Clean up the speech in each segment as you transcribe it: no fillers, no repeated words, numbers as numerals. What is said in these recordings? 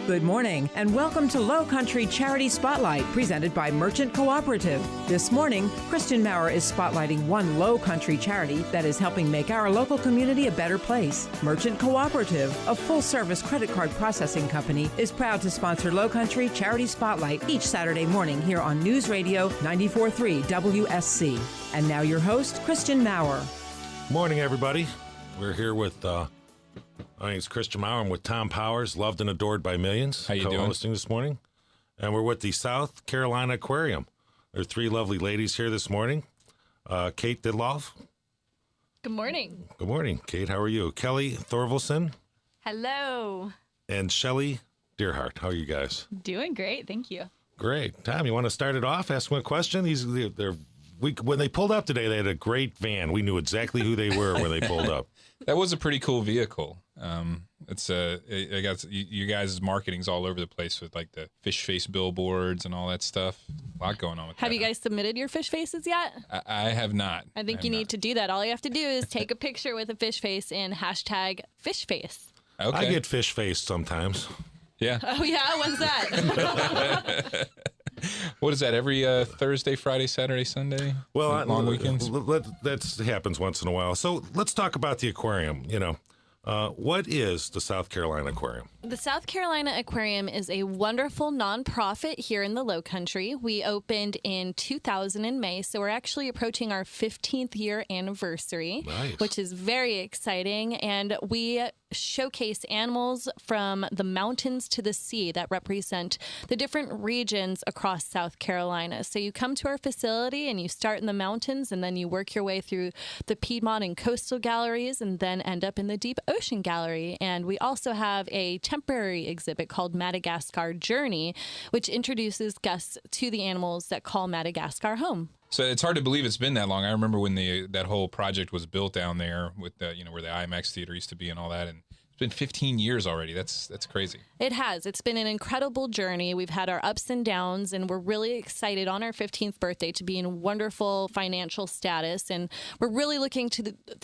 Good morning, and welcome to Lowcountry Charity Spotlight, presented by Merchant Cooperative. This morning, Christian Maurer is spotlighting one Lowcountry charity that is helping make our local community a better place. Merchant Cooperative, a full-service credit card processing company, is proud to sponsor Lowcountry Charity Spotlight each Saturday morning here on News Radio 94.3 WSC. And now your host, Christian Maurer. Morning, everybody. We're here with... My name is Christian Maurer. I'm with Tom Powers, loved and adored by millions. How you doing? Co-hosting this morning. And we're with the South Carolina Aquarium. There are three lovely ladies here this morning. Kate Didloff. Good morning. Good morning, Kate. How are you? Kelly Thorvalson. Hello. And Shelley Deerhart. How are you guys? Doing great. Thank you. Great. Tom, you want to start it off? Ask them a question? When they pulled up today, they had a great van. We knew exactly who they were when they pulled up. That was a pretty cool vehicle. I got you guys' marketing's all over the place with like the fish face billboards and all that stuff. A lot going on with that. Have you guys submitted your fish faces yet? I have not. I think you need to do that. All you have to do is take a picture with a fish face and hashtag fish face. Okay. I get fish faced sometimes. Yeah. Oh yeah, when's that? What is that? Every Thursday, Friday, Saturday, Sunday? Well, long weekends. That happens once in a while. So let's talk about the aquarium. What is the South Carolina Aquarium? The South Carolina Aquarium is a wonderful nonprofit here in the Lowcountry. We opened in 2000 in May, so we're actually approaching our 15th year anniversary, which is very exciting. And we showcase animals from the mountains to the sea that represent the different regions across South Carolina. So you come to our facility and you start in the mountains, and then you work your way through the Piedmont and coastal galleries, and then end up in the deep ocean gallery. And we also have a temporary exhibit called Madagascar Journey, which introduces guests to the animals that call Madagascar home. So it's hard to believe it's been that long. I remember when that whole project was built down there with the, where the IMAX theater used to be and all that, and it's been 15 years already. That's crazy. It has. It's been an incredible journey. We've had our ups and downs, and we're really excited on our 15th birthday to be in wonderful financial status. And we're really looking to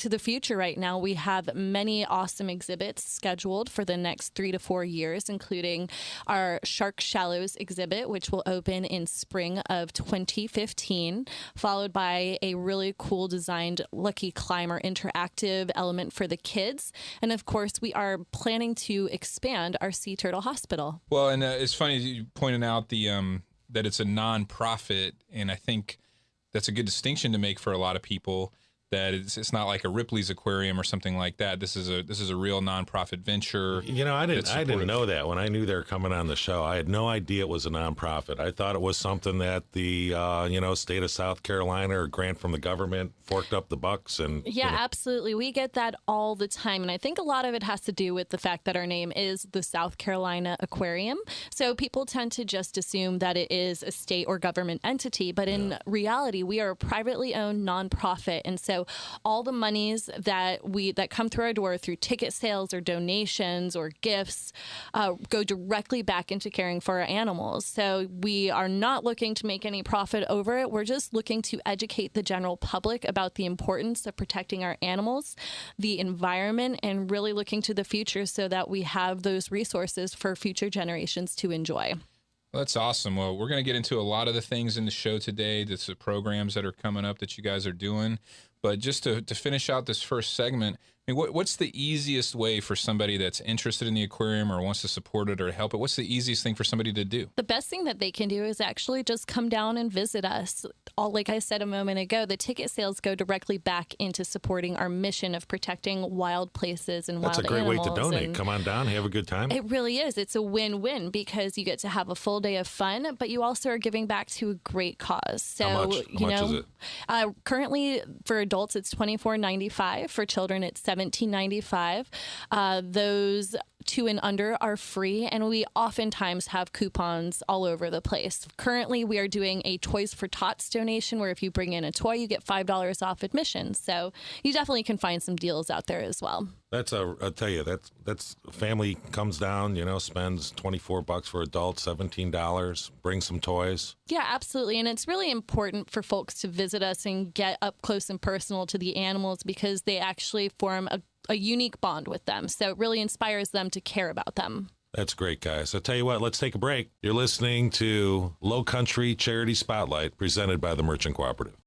the future right now. We have many awesome exhibits scheduled for the next 3 to 4 years, including our Shark Shallows exhibit, which will open in spring of 2015, followed by a really cool designed Lucky Climber interactive element for the kids. And of course, we are planning to expand our sea turtle hospital. Well, and it's funny you pointed out that it's a nonprofit, and I think that's a good distinction to make for a lot of people. That it's not like a Ripley's Aquarium or something like that. This is a real nonprofit venture. I didn't know that when I knew they were coming on the show. I had no idea it was a nonprofit. I thought it was something that the state of South Carolina or grant from the government forked up the bucks and. Yeah, absolutely. We get that all the time, and I think a lot of it has to do with the fact that our name is the South Carolina Aquarium. So people tend to just assume that it is a state or government entity, but in reality, we are a privately owned nonprofit, and so all the monies that come through our door through ticket sales or donations or gifts go directly back into caring for our animals. So we are not looking to make any profit over it. We're just looking to educate the general public about the importance of protecting our animals, the environment, and really looking to the future so that we have those resources for future generations to enjoy. Well, that's awesome. Well, we're going to get into a lot of the things in the show today. The programs that are coming up that you guys are doing. But just to finish out this first segment, I mean, what's the easiest way for somebody that's interested in the aquarium or wants to support it or help it? What's the easiest thing for somebody to do? The best thing that they can do is actually just come down and visit us. Like I said a moment ago, the ticket sales go directly back into supporting our mission of protecting wild places and wild animals. That's a great way to donate. Come on down, have a good time. It really is. It's a win-win because you get to have a full day of fun, but you also are giving back to a great cause. So, How much is it? Currently, for adults, it's $24.95. For children, it's $17.95. Those 2 and under are free, and we oftentimes have coupons all over the place. Currently, we are doing a Toys for Tots donation where if you bring in a toy, you get $5 off admission. So you definitely can find some deals out there as well. I'll tell you, that's family comes down, spends $24 for adults, $17, brings some toys. Yeah, absolutely. And it's really important for folks to visit us and get up close and personal to the animals because they actually form a unique bond with them. So it really inspires them to care about them. That's great, guys. I'll tell you what, let's take a break. You're listening to Lowcountry Charity Spotlight, presented by the Merchant Cooperative.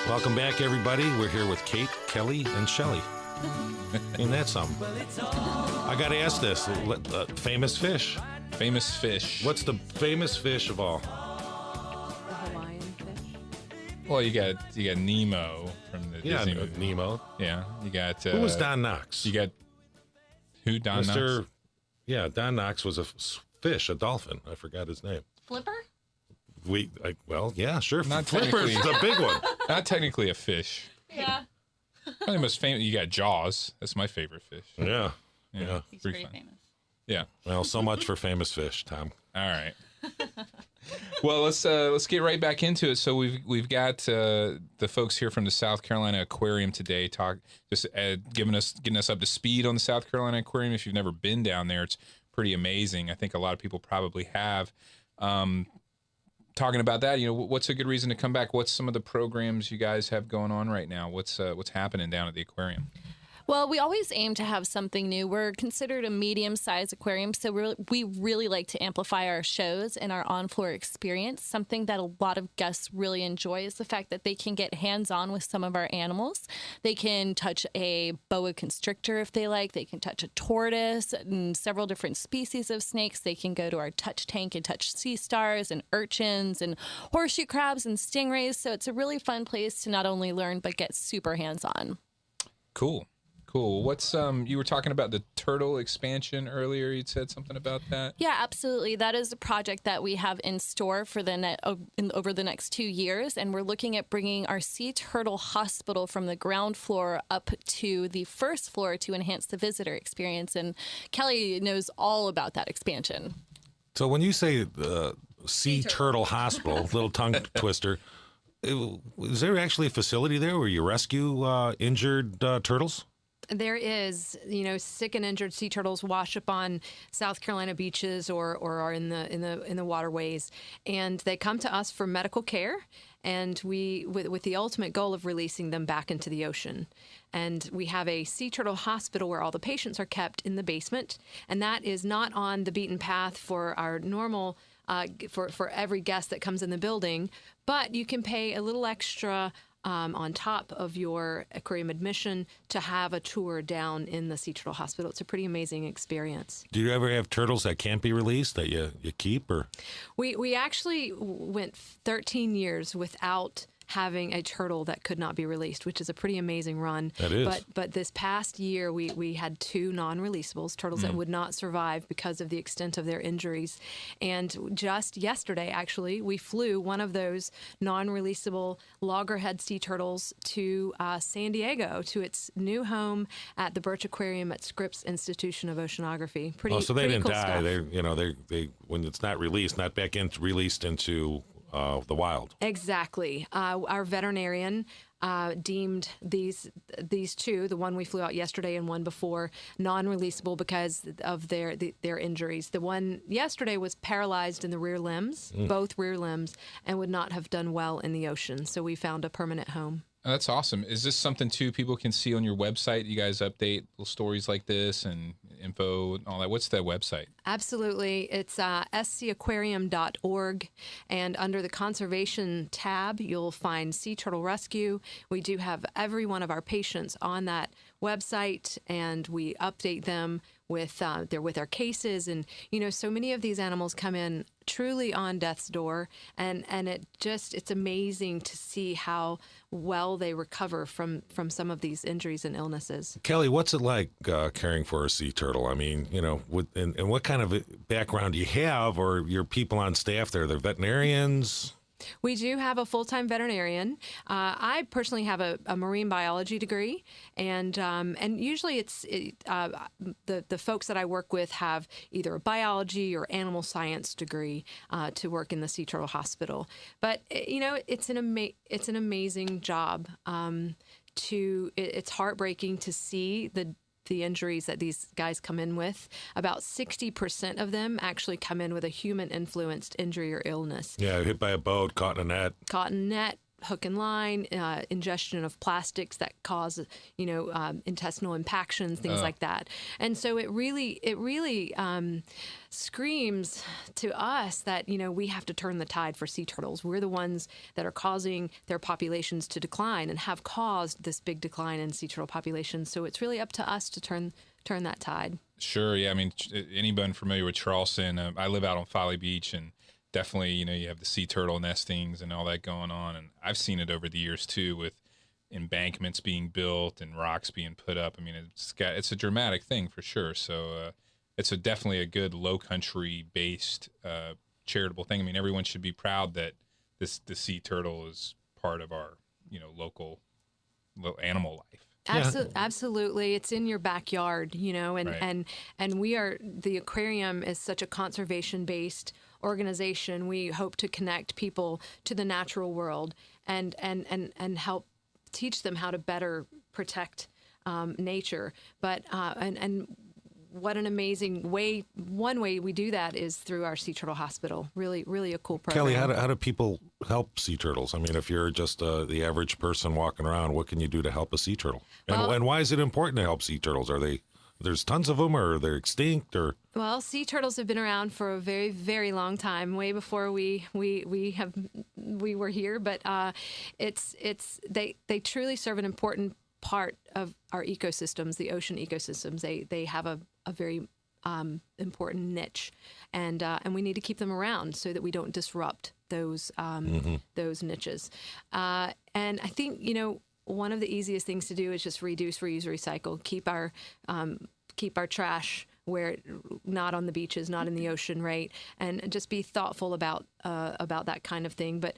Welcome back, everybody. We're here with Kate, Kelly, and Shelley. Ain't that something? I got to ask this. Famous fish. Famous fish. What's the famous fish of all? The Hawaiian fish. Well, you got Nemo from the Disney movie. Nemo. Yeah, you got. Who was Don Knotts? You got who? Don Knotts? Yeah, Don Knotts was a fish, a dolphin. I forgot his name. Flipper? Well, yeah, sure. Not Flipper's the big one. Not technically a fish. Yeah. Probably most famous. You got Jaws. That's my favorite fish. Yeah. He's Pretty very fun. famous. Yeah. Well, so much for famous fish, Tom. All right. Well, let's get right back into it. So we've got the folks here from the South Carolina Aquarium today getting us up to speed on the South Carolina Aquarium. If you've never been down there, it's pretty amazing. I think a lot of people probably have. Talking about that, what's a good reason to come back? What's some of the programs you guys have going on right now? What's happening down at the aquarium? Well, we always aim to have something new. We're considered a medium-sized aquarium, so we really like to amplify our shows and our on-floor experience. Something that a lot of guests really enjoy is the fact that they can get hands-on with some of our animals. They can touch a boa constrictor if they like. They can touch a tortoise and several different species of snakes. They can go to our touch tank and touch sea stars and urchins and horseshoe crabs and stingrays. So it's a really fun place to not only learn but get super hands-on. Cool. What's you were talking about the turtle expansion earlier? You'd said something about that. Yeah, absolutely. That is a project that we have in store for over the next 2 years, and we're looking at bringing our sea turtle hospital from the ground floor up to the first floor to enhance the visitor experience. And Kelly knows all about that expansion. So when you say sea turtle hospital, little tongue twister, is there actually a facility there where you rescue injured turtles? There is, sick and injured sea turtles wash up on South Carolina beaches or are in the waterways, and they come to us for medical care, and we with the ultimate goal of releasing them back into the ocean. And we have a sea turtle hospital where all the patients are kept in the basement, and that is not on the beaten path for our normal for every guest that comes in the building, but you can pay a little extra on top of your aquarium admission to have a tour down in the sea turtle hospital. It's a pretty amazing experience. Do you ever have turtles that can't be released that you keep? Or we actually went 13 years without having a turtle that could not be released, which is a pretty amazing run. That is. But this past year, we had 2 non-releasables, turtles that would not survive because of the extent of their injuries. And just yesterday, actually, we flew one of those non-releasable loggerhead sea turtles to San Diego, to its new home at the Birch Aquarium at Scripps Institution of Oceanography. so they didn't cool die. Stuff. They when it's not released, not back released into the wild. Exactly. Our veterinarian deemed these 2, the one we flew out yesterday and one before, non-releasable because of their injuries. The one yesterday was paralyzed in the rear limbs, both rear limbs, and would not have done well in the ocean. So we found a permanent home. Oh, that's awesome. Is this something, too, people can see on your website? You guys update little stories like this and info and all that. What's that website? Absolutely. It's scaquarium.org. And under the conservation tab, you'll find Sea Turtle Rescue. We do have every one of our patients on that website, and we update them with our cases. And, so many of these animals come in truly on death's door, and it's amazing to see how well they recover from some of these injuries and illnesses. Kelly, what's it like caring for a sea turtle? I mean, and what kind of background do you have, or your people on staff there? They're veterinarians? We do have a full-time veterinarian. I personally have a marine biology degree, and usually the folks that I work with have either a biology or animal science degree to work in the Sea Turtle Hospital. But it's an amazing job. It's heartbreaking to see the injuries that these guys come in with, about 60% of them actually come in with a human-influenced injury or illness. Yeah, hit by a boat, caught in a net. Caught in net, hook and line, ingestion of plastics that cause, intestinal impactions, things like that. And so it really screams to us that, we have to turn the tide for sea turtles. We're the ones that are causing their populations to decline and have caused this big decline in sea turtle populations. So it's really up to us to turn that tide. Sure. Yeah. I mean, anyone familiar with Charleston? I live out on Folly Beach, and definitely, you have the sea turtle nestings and all that going on. And I've seen it over the years too, with embankments being built and rocks being put up. I mean, it's a dramatic thing for sure. So it's definitely a good Lowcountry based charitable thing. I mean, everyone should be proud that the sea turtle is part of our, local animal life. Absolutely. It's in your backyard, and, Right. and the aquarium is such a conservation-based organization. We hope to connect people to the natural world and help teach them how to better protect nature. But and what an amazing way! One way we do that is through our Sea Turtle Hospital. Really, really a cool program. Kelly, how do people help sea turtles? I mean, if you're just the average person walking around, what can you do to help a sea turtle? And why is it important to help sea turtles? There's tons of them, or they're extinct, or? Well, sea turtles have been around for a very, very long time, way before we were here. But they truly serve an important part of our ecosystems, the ocean ecosystems. They have a very important niche, and we need to keep them around so that we don't disrupt those niches. And I think one of the easiest things to do is just reduce, reuse, recycle. Keep our trash where not on the beaches, not in the ocean, right? And just be thoughtful about that kind of thing. But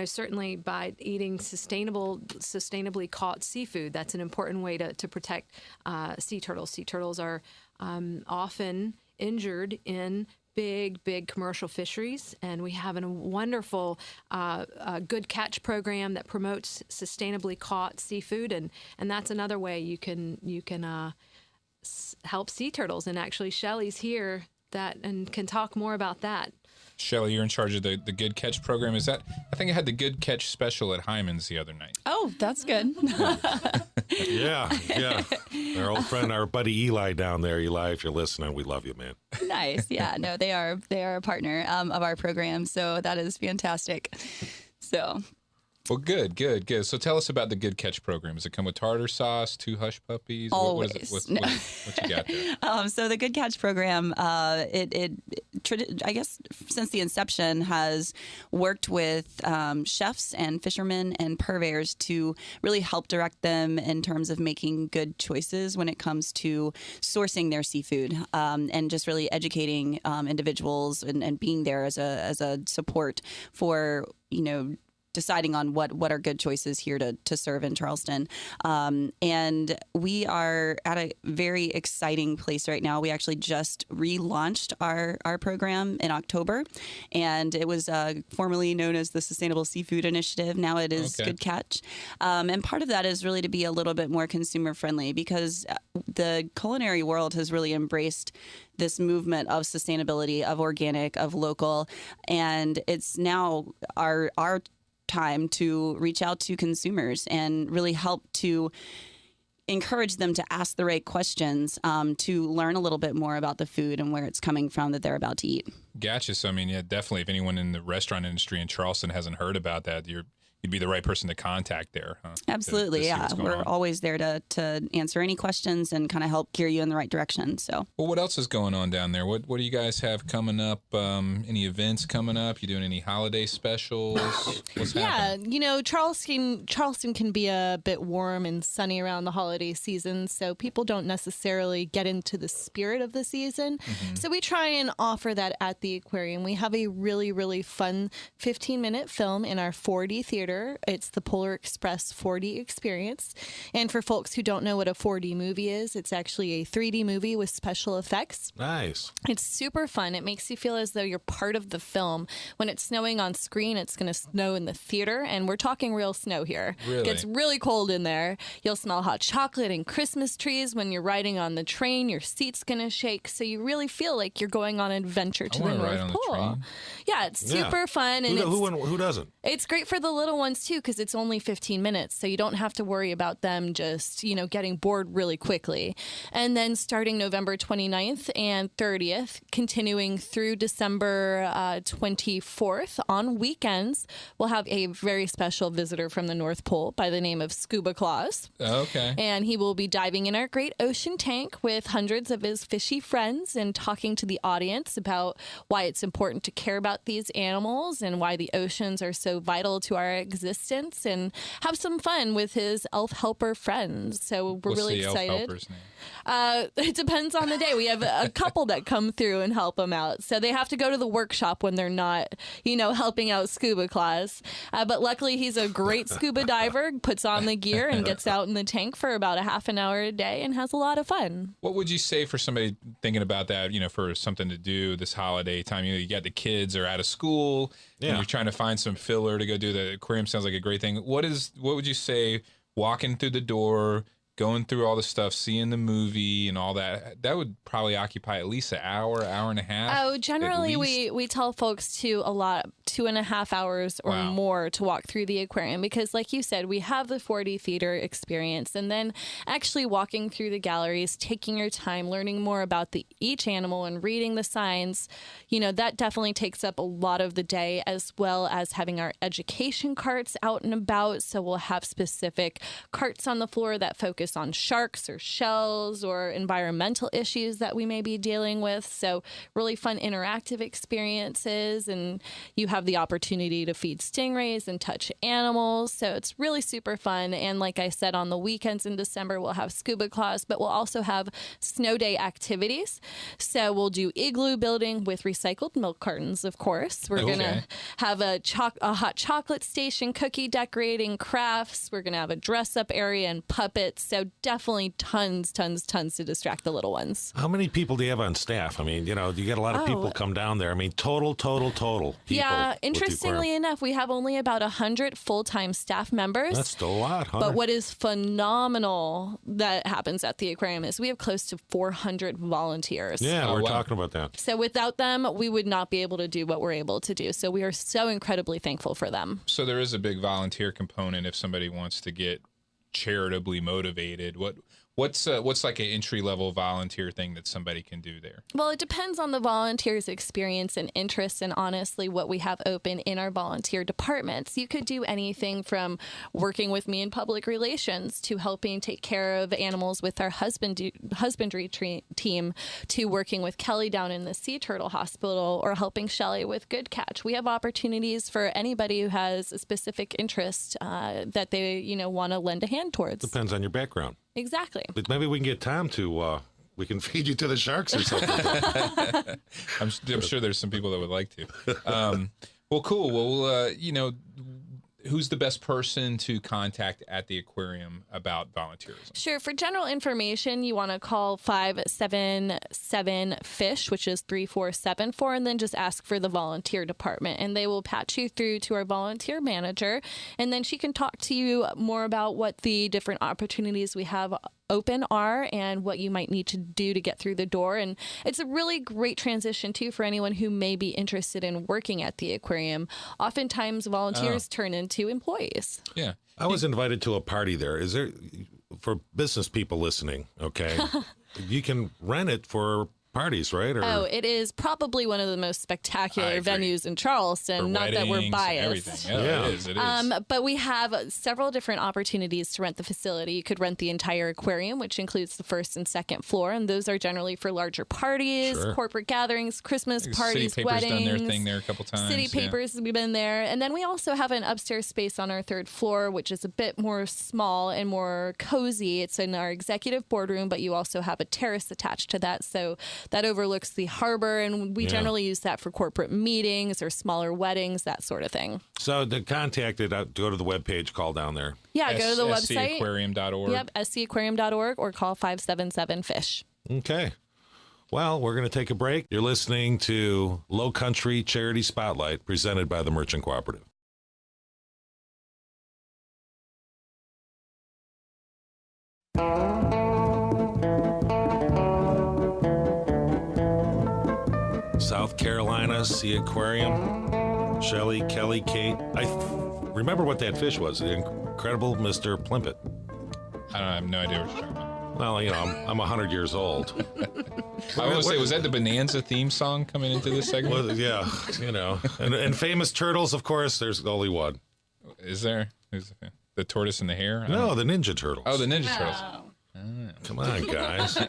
certainly by eating sustainably caught seafood, that's an important way to protect sea turtles. Sea turtles are often injured in big commercial fisheries, and we have a wonderful good catch program that promotes sustainably caught seafood, and that's another way you can help sea turtles. And actually Shelley's here and can talk more about that. Shelley, you're in charge of the Good Catch program. I think I had the Good Catch special at Hyman's the other night. Oh, that's good. Yeah. Our old friend, our buddy Eli down there. Eli, if you're listening, we love you, man. Nice. Yeah, no, they are a partner of our program, so that is fantastic. So. Well, good. So tell us about the Good Catch program. Does it come with tartar sauce, 2 hush puppies? Always. What you got there? So the Good Catch program, I guess since the inception, has worked with chefs and fishermen and purveyors to really help direct them in terms of making good choices when it comes to sourcing their seafood, and just really educating individuals and being there as a support for, deciding on what are good choices here to serve in Charleston. And we are at a very exciting place right now. We actually just relaunched our program in October, and it was formerly known as the Sustainable Seafood Initiative. Now it is Good Catch. And part of that is really to be a little bit more consumer friendly, because the culinary world has really embraced this movement of sustainability, of organic, of local, and it's now our time to reach out to consumers and really help to encourage them to ask the right questions, to learn a little bit more about the food and where it's coming from that they're about to eat. Gotcha. So, I mean, yeah, definitely if anyone in the restaurant industry in Charleston hasn't heard about that, you'd be the right person to contact there. Huh? Absolutely, yeah. We're always there to answer any questions and kind of help gear you in the right direction. So, well, what else is going on down there? What do you guys have coming up? Any events coming up? You doing any holiday specials? What's happening? Charleston can be a bit warm and sunny around the holiday season, so people don't necessarily get into the spirit of the season. Mm-hmm. So we try and offer that at the aquarium. We have a really, really fun 15-minute film in our 4D theater theater. It's the Polar Express 4D experience. And for folks who don't know what a 4D movie is, it's actually a 3D movie with special effects. Nice. It's super fun. It makes you feel as though you're part of the film. When it's snowing on screen, it's going to snow in the theater, and we're talking real snow here. Really? It gets really cold in there. You'll smell hot chocolate and Christmas trees when you're riding on the train. Your seat's going to shake, so you really feel like you're going on an adventure to the North Pole. Yeah, it's super fun. And who doesn't? It's great for the little ones, too, because it's only 15 minutes, so you don't have to worry about them just, getting bored really quickly. And then starting November 29th and 30th, continuing through December 24th, on weekends, we'll have a very special visitor from the North Pole by the name of Scuba Claus. Okay. And he will be diving in our great ocean tank with hundreds of his fishy friends and talking to the audience about why it's important to care about these animals and why the oceans are so vital to our existence, and have some fun with his elf helper friends. So we're really excited. Elf helper's name? It depends on the day. We have a couple that come through and help them out. So they have to go to the workshop when they're not, helping out Scuba Claus. But luckily, he's a great scuba diver, puts on the gear and gets out in the tank for about a half an hour a day and has a lot of fun. What would you say for somebody thinking about that, for something to do this holiday time? You got the kids are out of school and you're trying to find some filler to go do. The aquarium sounds like a great thing. What would you say walking through the door, going through all the stuff, seeing the movie and all that would probably occupy at least an hour, hour and a half? Oh, generally we tell folks to allot 2.5 hours or more to walk through the aquarium, because like you said, we have the 4D theater experience, and then actually walking through the galleries, taking your time, learning more about each animal and reading the signs, that definitely takes up a lot of the day, as well as having our education carts out and about. So we'll have specific carts on the floor that focus on sharks or shells or environmental issues that we may be dealing with. So really fun interactive experiences, and you have the opportunity to feed stingrays and touch animals. So it's really super fun. And like I said, on the weekends in December, we'll have Scuba Claus, but we'll also have snow day activities. So we'll do igloo building with recycled milk cartons, of course. We're going to have a hot chocolate station, cookie decorating, crafts. We're going to have a dress up area and puppets. So definitely tons to distract the little ones. How many people do you have on staff? I mean, you get a lot of people come down there. I mean, total people. Yeah, interestingly enough, we have only about 100 full-time staff members. That's still a lot, huh? But what is phenomenal that happens at the aquarium is we have close to 400 volunteers. Yeah, we're talking about that. So without them, we would not be able to do what we're able to do. So we are so incredibly thankful for them. So there is a big volunteer component if somebody wants to get charitably motivated. What's like an entry-level volunteer thing that somebody can do there? Well, it depends on the volunteer's experience and interest, and honestly what we have open in our volunteer departments. You could do anything from working with me in public relations to helping take care of animals with our husbandry team, to working with Kelly down in the Sea Turtle Hospital, or helping Shelly with Good Catch. We have opportunities for anybody who has a specific interest that they want to lend a hand towards. Depends on your background. Exactly. But maybe we can get Tom to, we can feed you to the sharks or something. I'm sure there's some people that would like to. Well, cool. Well, who's the best person to contact at the aquarium about volunteerism? Sure. For general information, you want to call 577-FISH, which is 3474, and then just ask for the volunteer department, and they will patch you through to our volunteer manager, and then she can talk to you more about what the different opportunities we have open are and what you might need to do to get through the door. And it's a really great transition too for anyone who may be interested in working at the aquarium. Oftentimes volunteers turn into employees. Yeah. I was invited to a party there. Is there, for business people listening, okay, you can rent it for parties, right? Or, it is probably one of the most spectacular venues in Charleston. For not that we're weddings and biased. everything. Yeah, it is. But we have several different opportunities to rent the facility. You could rent the entire aquarium, which includes the first and second floor, and those are generally for larger parties, corporate gatherings, Christmas parties, City Paper's weddings. done their thing there a couple times. City Papers, we've been there. And then we also have an upstairs space on our third floor, which is a bit more small and more cozy. It's in our executive boardroom, but you also have a terrace attached to that. So that overlooks the harbor, and we generally use that for corporate meetings or smaller weddings, that sort of thing. So to contact it, go to the webpage, call down there. Yeah, go to the website. SCAquarium.org. Yep, SCAquarium.org, or call 577-FISH. Okay. Well, we're going to take a break. You're listening to Lowcountry Charity Spotlight, presented by the Merchant Cooperative. South Carolina Sea Aquarium. Shelley, Kelly, Kate. Remember what that fish was, the incredible Mr. Plimpet. I have no idea what you're talking about. Well, you know, I'm 100 years old. I want to say, was that the Bonanza theme song coming into this segment? Well, yeah, you know. And famous turtles, of course, there's only one. Is there? Who's the tortoise and the hare? No, the Ninja Turtles. Oh, the Ninja Turtles. Come on, guys. All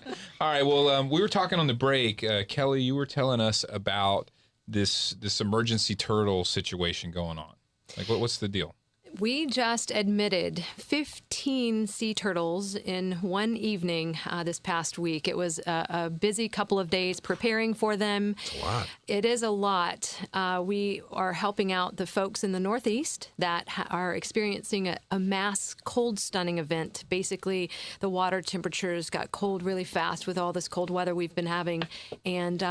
right. Well, we were talking on the break. Kelly, you were telling us about this emergency turtle situation going on. Like, what's the deal? We just admitted 15 sea turtles in one evening this past week. It was a busy couple of days preparing for them. It's a lot. It is a lot. We are helping out the folks in the Northeast that are experiencing a mass cold stunning event. Basically, the water temperatures got cold really fast with all this cold weather we've been having, and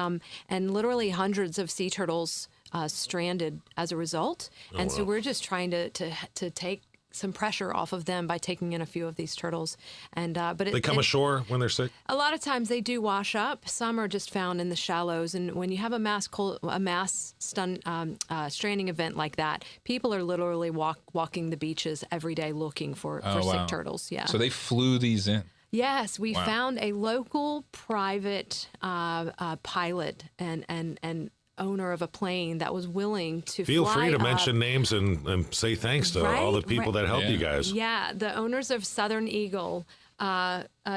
literally hundreds of sea turtles stranded as a result. So we're just trying to take some pressure off of them by taking in a few of these turtles. And but they come ashore when they're sick. A lot of times they do wash up. Some are just found in the shallows. And when you have a mass stranding event like that, people are literally walking the beaches every day looking for sick turtles. Yeah. So they flew these in. Yes, we found a local private pilot and owner of a plane that was willing to feel fly free to up. mention names and say thanks to all the people that helped you guys. Yeah, the owners of Southern Eagle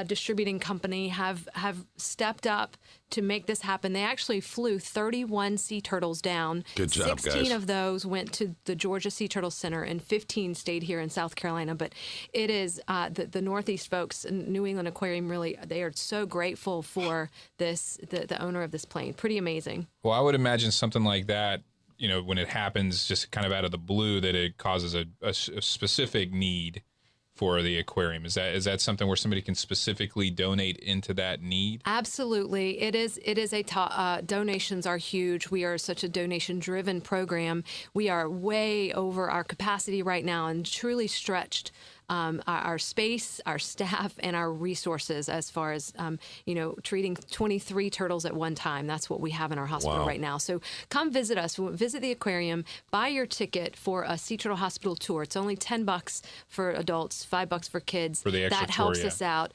distributing company have stepped up to make this happen. They actually flew 31 sea turtles down. Good job, 16 guys. of those went to the Georgia Sea Turtle Center, and 15 stayed here in South Carolina. But it is the Northeast folks in New England Aquarium, really, they are so grateful for this, the owner of this plane. Pretty amazing. Well, I would imagine something like that, you know, when it happens just kind of out of the blue, that it causes a specific need for the aquarium. Is that something where somebody can specifically donate into that need? Absolutely. It is donations are huge. We are such a donation-driven program. We are way over our capacity right now and truly stretched our space, our staff, and our resources as far as, treating 23 turtles at one time. That's what we have in our hospital right now. So come visit us. Visit the aquarium. Buy your ticket for a Sea Turtle Hospital tour. It's only $10 for adults, $5 for kids. For the extra that helps tour, us out.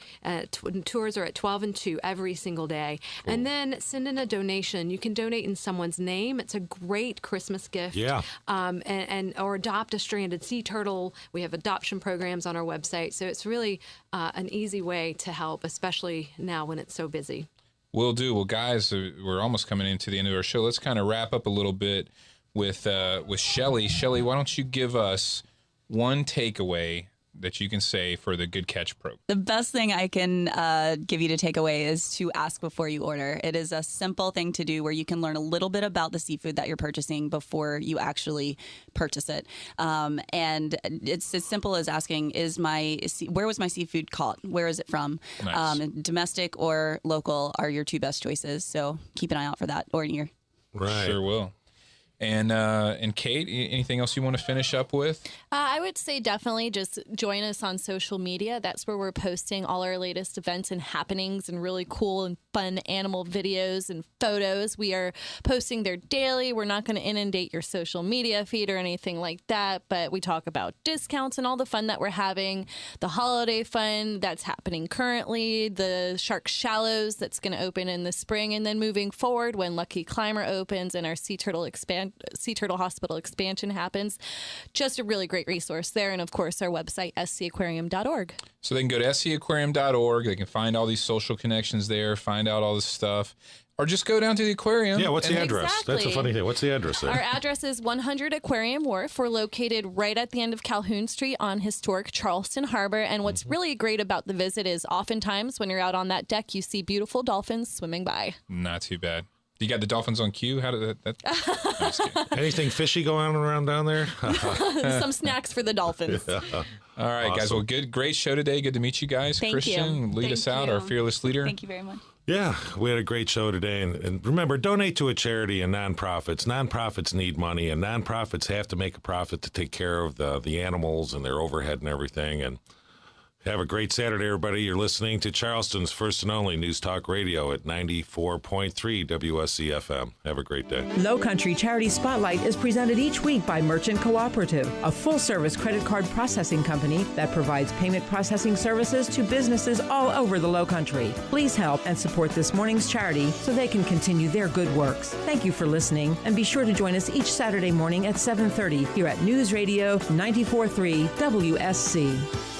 Tours are at 12 and 2 every single day. Cool. And then send in a donation. You can donate in someone's name. It's a great Christmas gift. Yeah. Or adopt a stranded sea turtle. We have adoption programs on our website. So it's really an easy way to help, especially now when it's so busy. Will do. Well, guys, we're almost coming into the end of our show. Let's kind of wrap up a little bit with Shelley. Shelley, why don't you give us one takeaway that you can say for the Good Catch program? The best thing I can give you to take away is to ask before you order. It is a simple thing to do where you can learn a little bit about the seafood that you're purchasing before you actually purchase it. And it's as simple as asking, where was my seafood caught? Where is it from? Nice. Domestic or local are your two best choices. So keep an eye out for that or near. Right. Sure will. And Kate, anything else you want to finish up with? I would say definitely just join us on social media. That's where we're posting all our latest events and happenings and really cool and fun animal videos and photos. We are posting there daily. We're not going to inundate your social media feed or anything like that, but we talk about discounts and all the fun that we're having, the holiday fun that's happening currently, the Shark Shallows that's going to open in the spring, and then moving forward when Lucky Climber opens and our Sea Turtle expansion Sea Turtle Hospital expansion happens. Just a really great resource there. And of course, our website, scaquarium.org. So they can go to scaquarium.org. They can find all these social connections there, find out all this stuff. Or just go down to the aquarium. Yeah, what's the address? Exactly. That's a funny thing. What's the address there? Our address is 100 Aquarium Wharf. We're located right at the end of Calhoun Street on historic Charleston Harbor. And what's really great about the visit is oftentimes when you're out on that deck, you see beautiful dolphins swimming by. Not too bad. You got the dolphins on cue? How did that? I'm just kidding. Anything fishy going on around down there? Some snacks for the dolphins. All right, guys. Well, great show today. Good to meet you guys. Thank Christian, you. lead us out, our fearless leader. Thank you very much. Yeah, we had a great show today. And remember, donate to a charity and nonprofits. Nonprofits need money, and nonprofits have to make a profit to take care of the animals and their overhead and everything. And have a great Saturday, everybody. You're listening to Charleston's first and only News Talk Radio at 94.3 WSC-FM. Have a great day. Lowcountry Charity Spotlight is presented each week by Merchant Cooperative, a full-service credit card processing company that provides payment processing services to businesses all over the Lowcountry. Please help and support this morning's charity so they can continue their good works. Thank you for listening, and be sure to join us each Saturday morning at 7:30 here at News Radio 94.3 WSC.